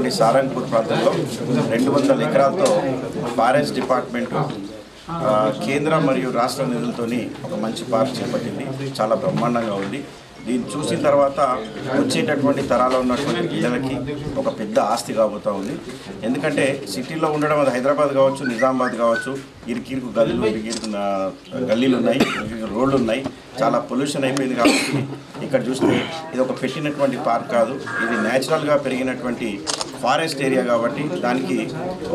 ఉన్నటువంటి సారంగపూర్ ప్రాంతంలో 200 ఎకరాలతో forest department కేంద్ర మరియు రాష్ట్ర నిధులతోని ఒక మంచి పార్క్ చేపట్టింది. చాలా బ్రహ్మాండంగా ఉంది. దీన్ని చూసిన తర్వాత వచ్చేటటువంటి తరాలో ఉన్నటువంటి పిల్లలకి ఒక పెద్ద ఆస్తి కాబోతూ ఉంది. ఎందుకంటే సిటీలో ఉండడం, అది హైదరాబాద్ కావచ్చు, నిజామాబాద్ కావచ్చు, ఇరుకిరుకు గల్లీలు ఉన్నాయి, రోడ్లు ఉన్నాయి, చాలా పొల్యూషన్ అయిపోయింది. కాబట్టి ఇక్కడ చూస్తే ఇది ఒక పెట్టినటువంటి పార్క్ కాదు, ఇది న్యాచురల్గా పెరిగినటువంటి ఫారెస్ట్ ఏరియా. కాబట్టి దానికి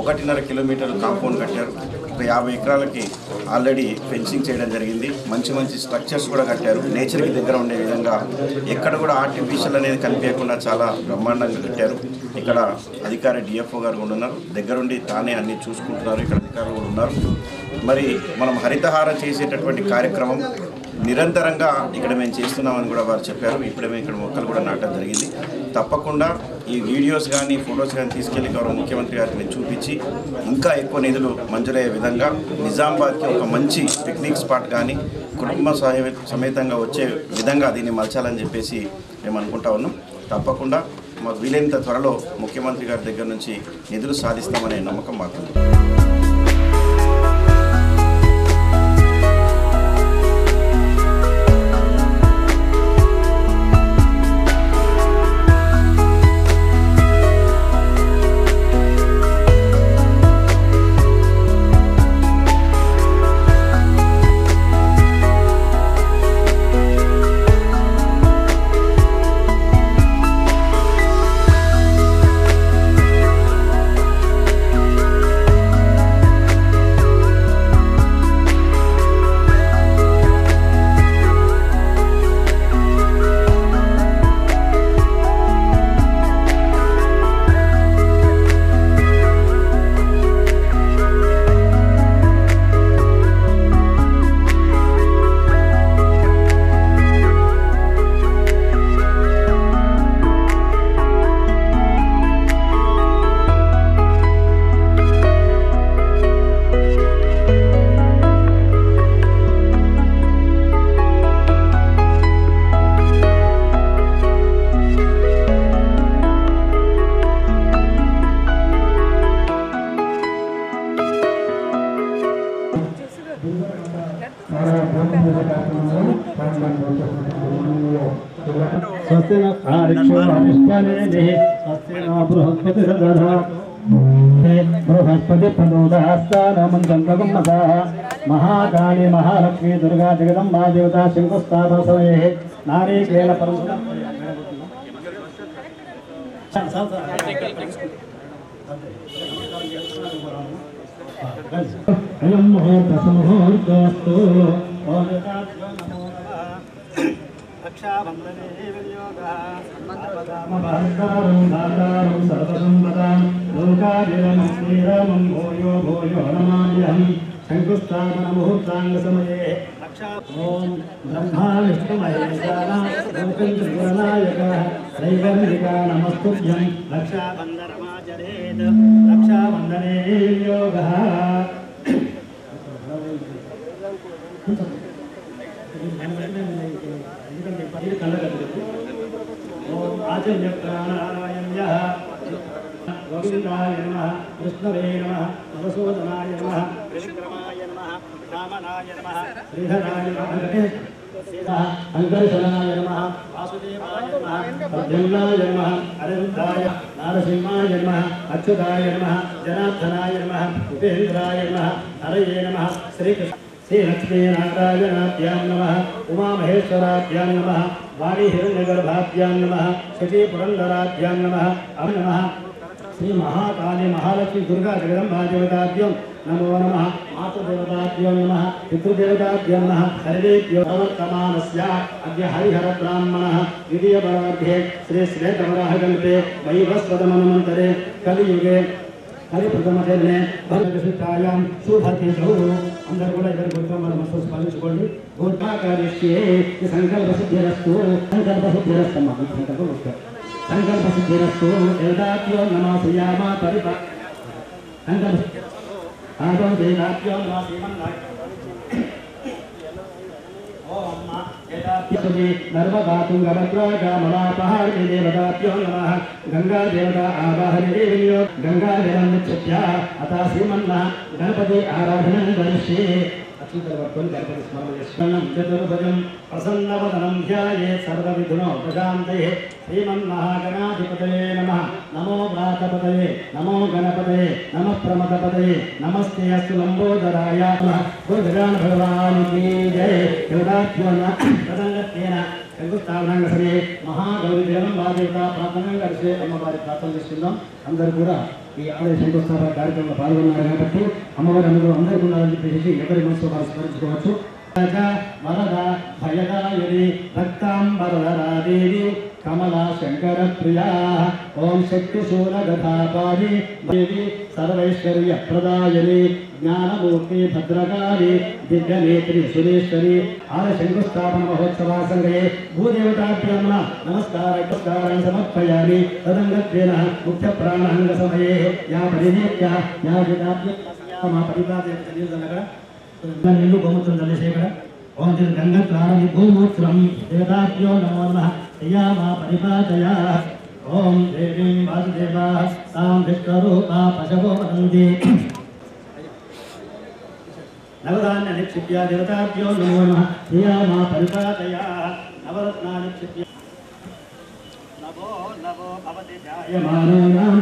1.5 కిలోమీటర్లు కాంపౌండ్ కట్టారు. ఒక 50 ఎకరాలకి ఆల్రెడీ ఫెన్సింగ్ చేయడం జరిగింది. మంచి మంచి స్ట్రక్చర్స్ కూడా కట్టారు. నేచర్కి దగ్గర ఉండే విధంగా ఎక్కడ కూడా ఆర్టిఫిషియల్ అనేది కనిపించకుండా చాలా బ్రహ్మాండంగా కట్టారు. ఇక్కడ అధికారి డిఎఫ్ఓ గారు కూడా ఉన్నారు, దగ్గరుండి తానే అన్ని చూసుకుంటున్నారు. ఇక్కడ అధికారులు కూడా ఉన్నారు. మరి మనం హరితహారం చేసేటటువంటి కార్యక్రమం నిరంతరంగా ఇక్కడ మేము చేస్తున్నామని కూడా వారు చెప్పారు. ఇప్పుడే మేము ఇక్కడ మొక్కలు కూడా నాటడం జరిగింది. తప్పకుండా ఈ వీడియోస్ కానీ ఫొటోస్ కానీ తీసుకెళ్లి గౌరవ ముఖ్యమంత్రి గారికి నేను చూపించి ఇంకా ఎక్కువ నిధులు మంజూరయ్యే విధంగా నిజామాబాద్కి ఒక మంచి పిక్నిక్ స్పాట్ కానీ కుటుంబ సమేతంగా వచ్చే విధంగా దీన్ని మలచాలని చెప్పేసి మేము అనుకుంటా ఉన్నాం. తప్పకుండా మాకు వీలైనంత త్వరలో ముఖ్యమంత్రి గారి దగ్గర నుంచి నిధులు సాధిస్తామనే నమ్మకం మాకు. बृहस्पति महाकाली महालक्ष्मी दुर्गा जगदम्बा देवता शंकुस्थापन समये नारीकेण रक्षाबंधने विनियोगः श्रीरामं भूयो भूयो नमाम्यहम् शंकुस्थापन मुहूर्तांग समये ओम ब्रह्मा विष्णु महेशानायकः दैवमिका नमस्तुभ्यं रक्षाबंधनमाचरेत् रक्षाबंधने विनियोगः ओम आचर्य प्राणायाम्यः गोविंदाय नमः कृष्णवे नमः मधुसूदनाय नमः विक्रमाय नमः रामनाय नमः श्रीधराय नमः अंकर्षणाय नमः वासुदेवाय नमः प्रद्युम्नाय नमः अरविन्दाय नारसिंहाय नमः अच्युताय नमः जनार्दनाय नमः उपेन्द्राय नमः हरये नमः श्रीकृष्ण श्री लक्ष्मी नारायणाभ्यां नमः उमा महेश्वराभ्यां नमः वाणी हिरण्यगर्भाभ्यां नमः शची पुरंदराभ्यां नमः अब नमः श्री महाकाली महालक्ष्मी दुर्गा जगदम्बा देवताभ्यों नमो नमः मातृदेवताभ्यो नमः पितृदेवताभ्यो नमः सर्वेभ्यो प्रवर्तमानस्य अद्य हरिहर ब्राह्मणः द्वितीयपरार्धे श्री श्वेतवराहकल्पे वैवस्वतमन्वन्तरे कलियुगे हरिप्रथमदिने भरतकृष्णायां शुभतिथौ अंदर కూడా ఇద్దరు గుర్తం మనం స్మరించుకోండి గోత్రాకార్యస్యే సంకల్పసిద్ధిరస్తు సంకల్పసిద్ధిరస్తు సంకల్పసిద్ధిరస్తు ఏదాత్యో నమః పరిప సంకల్ప ఆదం వేదాత్యో నమః ఓం ఏదాత్యో नर्मदा तुंगभद्रा कामलापहारिणी देवताभ्यो नमः गंगा देवता आवाहने गंगा जलं निक्षिप्य अतः श्रीमन्नः गणपति आराधनं करिष्ये चतुर्भुजं प्रसन्नवदनं ध्यायेत् सर्वविघ्नोपशान्तये श्रीमन्महागणाधिपतये नमः नमो व्रातपतये नमो गणपतये नमः प्रमथपतये नमस्ते अस्तु लंबोदराय गुरुगजानन भगवान की जय देवताभ्यो नमः तदंगत्तेन శంకుస్థాపన సమయే మహాగౌరీ దేవం బాధ్యత ప్రార్థన కలిసి అమ్మవారి ప్రార్థన చేస్తున్నాం. అందరూ కూడా ఈ ఆలయ శంకుస్థాపన కార్యక్రమంలో పాల్గొన్నారు కాబట్టి అమ్మవారి అందరూ అందరికీ ఉండాలని చెప్పేసి ఎవరి మనసులో వారు స్మరించుకోవచ్చు. వరద భయదాయని రక్తాంబరధరాదేవి కమలా శంకర ప్రియా ఓం శక్తిశూల గదాపారి దేవి సర్వైశ్వర్య ప్రదాయని జ్ఞానమూర్తి భద్రకాళి దివ్యనేత్రి సురేశ్వరి ఆలయ శంకుస్థాపన మహోత్సవ సంగయే భూదేవతాభ్యో నమస్కారం సమర్పయామి. తదంగత్వేన ముఖ్య ప్రాణాంగ సమయే యా పరిణేత్య యా మా పరిపాదేవతనగర నిన్ను గోమూత్రం చల్లేసేకడ ఓం గంగత్వారమి గోమూత్రం దేవతాభ్యో నమో నమః యా పరిపాదయ ఓం దేవీం వాసుదేవా తాం విష్ణురూపా పశవో వదంతి నవదాన్య నిక్షిప్య దేవతాభ్యో నమో నమః యా పరిపాదయ నవరత్నాని నిక్షిప్య నవో నవో అవదిజాయమానానాం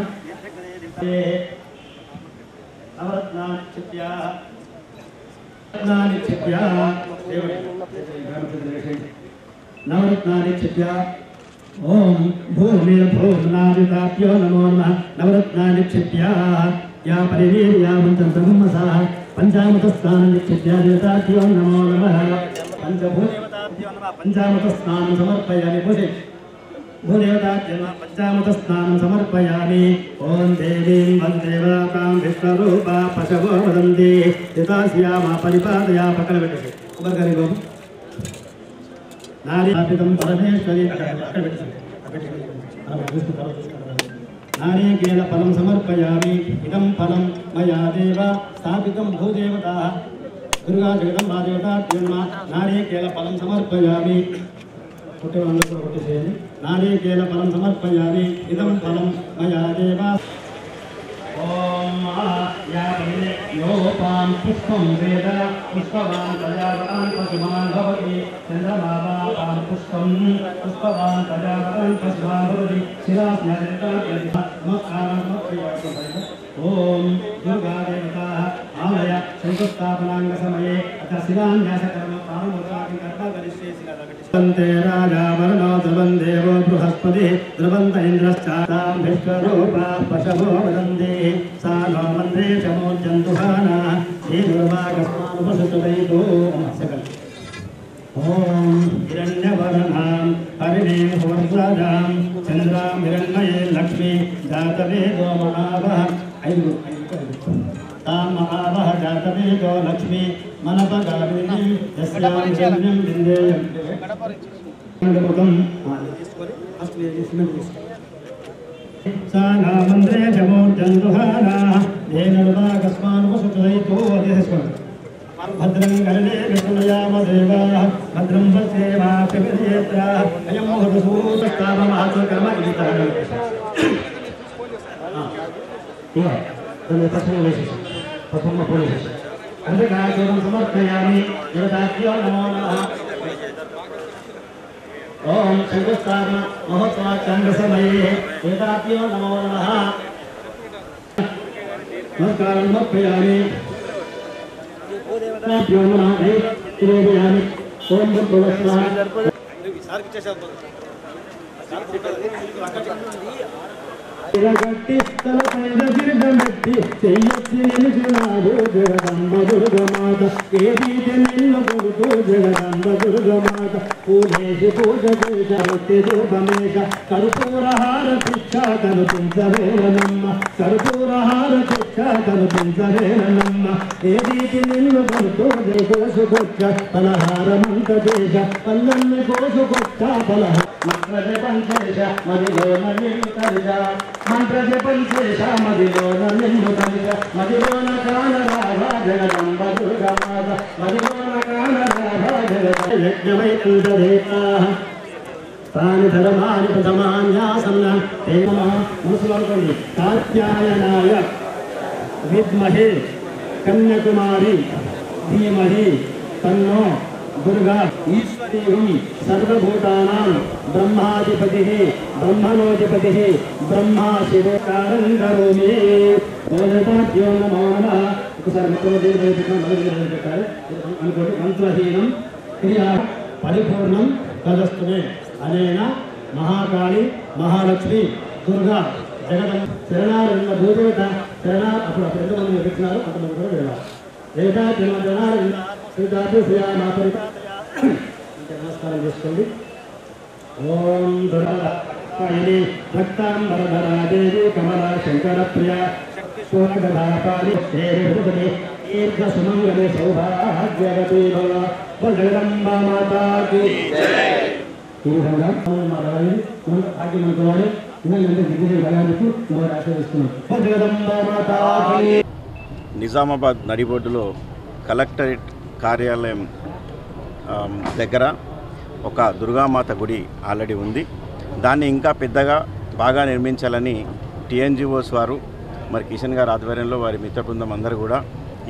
నవరత్నాని నిక్షిప్య नवरत्नानि क्षिप्य ओम भूमिर्भुवनादिताभ्यो नमो नमः नवरत्नानि क्षिप्य या परिवीर्यावन्तन्तमसा पंचामृतस्नानं निक्षिप्य देवताभ्यो नमो नमः पंचभूदेवताभ्यो नमः पंचामृतस्नानं समर्पयामि भूदेवताभ्यो नमः पंचामृतस्नानं समर्पयामि ओम देवीं वन्देवतां विष्णुरूपा पशवो वदन्ति यथास्यामा परिपादया पकड़बेटे उबगरि गो नारीपितं परमेश्वरी नारीकेलफलं समर्पयामि इदं फलं मया देव स्थापितं भूदेवता दुर्गा जगदं महादेवताभ्यो नमः नारीकेलफलं समर्पयामि नारीकेलफलं समर्पयामि इदं फलं मया देव ओम योपां पुष्पं वेद पुष्पवान् प्रजावान् पशुमान् भवति चन्द्रमावापां पुष्पं पुष्पवान् प्रजावान् पशुमान् भवति ओम दुर्गा देवता आलय शंकुस्थापनांग समये अतः शिलान्यास कर्म प्रारंभोत्साहं कर्म करिष्ये शिलावन्ते राजा वर्णो ध्रुवन् देवो बृहस्पति ध्रुवन्त इन्द्रश्चातां विश्वरूपा पशवो वदन्ति सा नो मन्त्रे चमोज्जन्तुहाना श्रीदुर्वाकस्मानुपसुतुवैतो सकल ओम हिरण्यवर्णां हरिणीं सुवर्णां चन्द्रां हिरण्मये लक्ष्मी जातवेदो महावः तां महावः जातवेदो लक्ष्मी मनपगामिनीं यस्यां जन्यं विन्देयं सा नामन्द्रे चमोज्जन्तुहाना धेनुर्वाकस्मानुपसुतुवैतो भद्रं कर्णे विष्णुयाम देवाः भद्रं पश्येमाक्षभिर्येत्रा अयं मुहूर्तसूतस्तावमासकर्म विदितः समर्पयामि देवताभ्यो नमो नमः ओम शंकुस्थापन महोत्सवाचंद्र समये देवताभ्यो नमो नमः नमस्कारं समर्पयामि देवताभ्यो नमः देवयामि ओम भगवस्वाहा गट्टी तल पैद गिरगमट्टी చెయ్యొచ్చి నిలుచున్నాడు జగదంబ దుర్గమాత ఏదీతే నిన్ను కొడుతూ జగదంబ దుర్గమాత పూజేసి పూజ చేసి ధూపమేష కర్పూరహార శిక్ష కనిపించవేనమ్మ కర్పూరహార శిక్ష కనిపించవేనమ్మ ఏదీతే నిన్ను కొడుతూ కోసుకొచ్చ పలహారమంత దేశ పల్లెల్ని కోసుకొచ్చ పలహార మంత్రజపంచేశ మదిలోన నిన్ను తరిజ మంత్రజపంచేశ మదిలోన నిన్ను తరిజ మదిలోన కాన రాధా జగదంబ దుర్గమాత మదిలోన కాన రాధా జగదంబ यज्ञवैकल्पदेताः तानि धर्माणि प्रथमान्यासन्न तेन मनसुवर्गोणि कात्यायनाय विद्महे कन्याकुमारी धीमहि तन्नो दुर्गा ईश्वरी सर्वभूतानां ब्रह्माधिपतिः ब्रह्मणोधिपतिः ब्रह्मा शिवे कारं करोमि ओजताभ्यो नमो नमः मंत्रहीनं क्रिया परिपूर्णं तदस्तु मे अनेन महाकाली महालक्ष्मी दुर्गा जगदम्ब शरणारण्य भूदेवత शरणा అప్పుడు ఎంతమంది పెట్టినారు అంతమంది కూడా వెళ్ళాలి ఏదా జనారण्य శ్రీదాసు శ్రీయామ నమస్కారం చేసుకోండి ఓం దుర్గాయని భక్తాంబరధరా దేవి కమలా శంకర ప్రియ శక్తి శోభగదాపాలి దేవి దీర్ఘ సుమంగళే సౌభాగ్యవతి భవ జగదంబ మాతా కీ జై ఈ విధంగా మాట్లాడాలి ఆగ్యమంతవాడు ఇలాంటి దిగ్విజయ భయానికి మనం ఆశీర్వదిస్తున్నాం జగదంబ మాతా కీ. నిజామాబాద్ నడిబొడ్డులో కలెక్టరేట్ కార్యాలయం దగ్గర ఒక దుర్గామాత గుడి ఆల్రెడీ ఉంది. దాన్ని ఇంకా పెద్దగా బాగా నిర్మించాలని టీఎన్జిఓస్ వారు మరి కిషన్ గారి ఆధ్వర్యంలో వారి మిత్ర బృందం అందరూ కూడా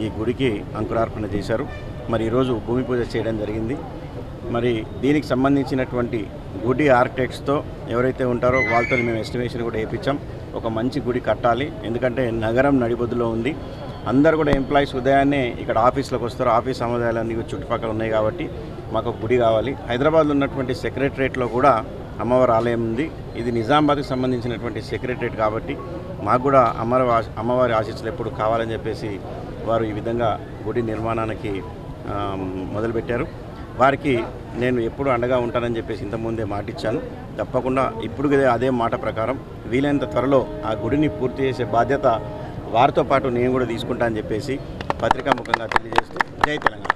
ఈ గుడికి అంకురార్పణ చేశారు. మరి ఈరోజు భూమి పూజ చేయడం జరిగింది. మరి దీనికి సంబంధించినటువంటి గుడి ఆర్కిటెక్ట్స్తో ఎవరైతే ఉంటారో వాళ్ళతో మేము ఎస్టిమేషన్ కూడా వేయించాం. ఒక మంచి గుడి కట్టాలి, ఎందుకంటే నగరం నడిబొడ్డులో ఉంది. అందరు కూడా ఎంప్లాయీస్ ఉదయాన్నే ఇక్కడ ఆఫీస్లోకి వస్తారు. ఆఫీస్ సముదాయాలన్నీ చుట్టుపక్కల ఉన్నాయి కాబట్టి మాకు ఒక గుడి కావాలి. హైదరాబాద్లో ఉన్నటువంటి సెక్రటరేట్లో కూడా అమ్మవారి ఆలయం ఉంది. ఇది నిజామాబాద్కి సంబంధించినటువంటి సెక్రటరేట్ కాబట్టి మాకు కూడా అమ్మవారి ఆశీస్సులు ఎప్పుడు కావాలని చెప్పేసి వారు ఈ విధంగా గుడి నిర్మాణానికి మొదలుపెట్టారు. వారికి నేను ఎప్పుడు అండగా ఉంటానని చెప్పేసి ఇంతకుముందే మాటిచ్చాను. తప్పకుండా ఇప్పుడు అదే మాట ప్రకారం వీలైనంత త్వరలో ఆ గుడిని పూర్తి చేసే బాధ్యత వారితో పాటు నేను కూడా తీసుకుంటా అని చెప్పేసి పత్రికాముఖంగా తెలియజేస్తూ జై తెలంగాణ.